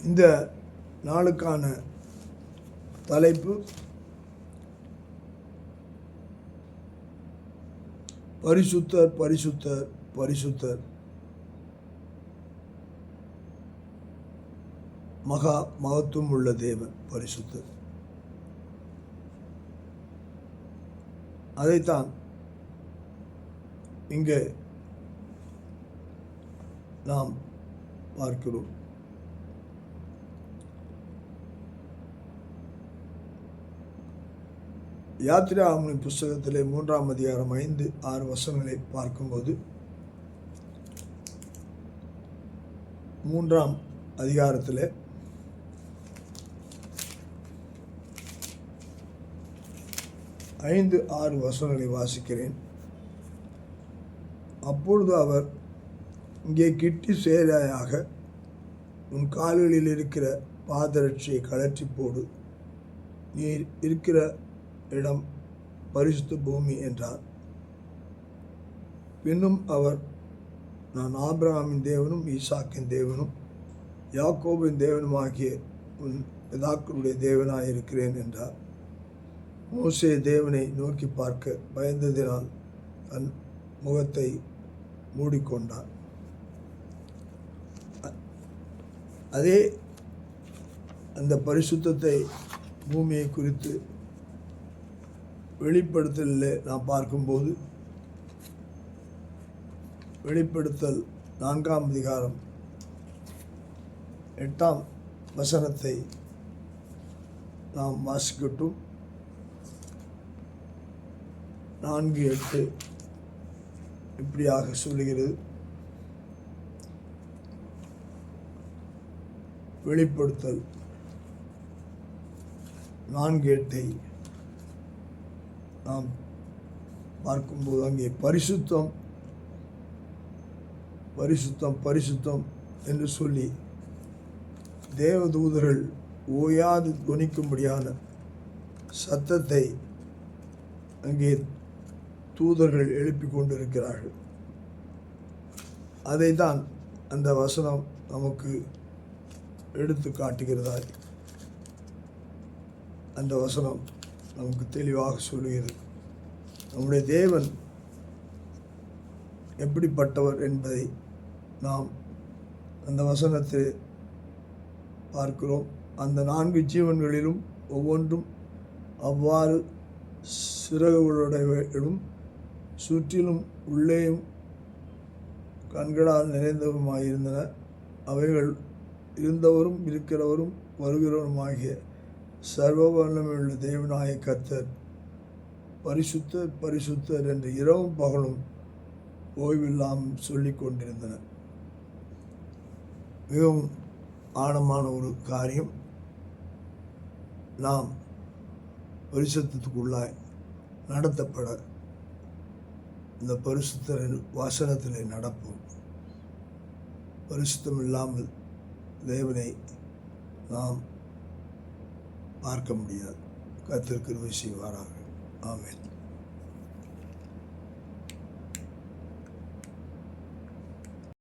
இந்த நாளுக்கான தலைப்பு பரிசுத்தர் பரிசுத்தர் பரிசுத்தர், மகா மகத்துவம் உள்ள தேவன் பரிசுத்தர். அதைத்தான் இங்கே நாம் பார்க்கிறோம். யாத்திராகமம் புஸ்தகத்திலே 3ஆம் அதிகாரம் 5-6 வசனங்களை பார்க்கும்போது, 3ஆம் அதிகாரத்தில் 5-6 வசனங்களை வாசிக்கிறேன். அப்பொழுது அவர், இங்கே கிட்டி சேராயாக, உன் கால்களில் இருக்கிற பாதரட்சியை கழற்றி போடு, நீ இருக்கிற இடம் பரிசுத்த பூமி என்றார். பின்னும் அவர், நான் ஆபிரகாமின் தேவனும் ஈசாக்கின் தேவனும் யாக்கோபின் தேவனுமாகிய உன் பிதாக்களுடைய தேவனாயிருக்கிறேன் என்றார். மோசே தேவனை நோக்கி பார்க்க பயந்ததினால் தன் முகத்தை மூடிக்கொண்டார். அதே அந்த பரிசுத்தத்தை, பூமியை குறித்து வெளிப்படுத்தலில் நாம் பார்க்கும்போது, வெளிப்படுத்தல் 4ஆம் அதிகாரம் 8ஆம் வசனத்தை நாம் வாசிக்கட்டும். 4:8 இப்படியாக சொல்லுகிறது. வெளிப்படுத்தல் 4:8 நாம் பார்க்கும்போது, அங்கே பரிசுத்தம் பரிசுத்தம் பரிசுத்தம் என்று சொல்லி தேவதூதர்கள் ஓயாது துணிக்கும்படியான சத்தத்தை அங்கே தூதர்கள் எழுப்பி கொண்டிருக்கிறார்கள். அதை தான் அந்த வசனம் நமக்கு எடுத்து காட்டுகிறதாய் அந்த வசனம் நமக்கு தெளிவாக சொல்லுகிறது. நம்முடைய தேவன் எப்படிப்பட்டவர் என்பதை நாம் அந்த வசனத்தில் பார்க்கிறோம். அந்த 4 ஜீவன்களிலும் ஒவ்வொன்றும் அவ்வாறு சிறகுகளுடையவைகளும் சுற்றிலும் உள்ளேயும் கண்களால் நிறைந்தவருமாயிருந்தன. அவைகள் இருந்தவரும் இருக்கிறவரும் வருகிறவருமாகிய சர்வ வல்லமையுள்ள தேவனாய கர்த்தர் பரிசுத்தர் பரிசுத்தர் என்று இரவும் பகலும் ஓய்வில்லாமல் சொல்லிக் கொண்டிருந்தனர். மிகவும் ஆழமான ஒரு காரியம். நாம் பரிசுத்தத்துக்குள்ளாய் நடத்தப்பட இந்த பரிசுத்தரின் வசனத்தில் நடப்போம். பரிசுத்தம் இல்லாமல் தேவனை நாம் பார்க்க முடியாது. கர்த்தர் கிருபை செய்வாராக. ஆமென்.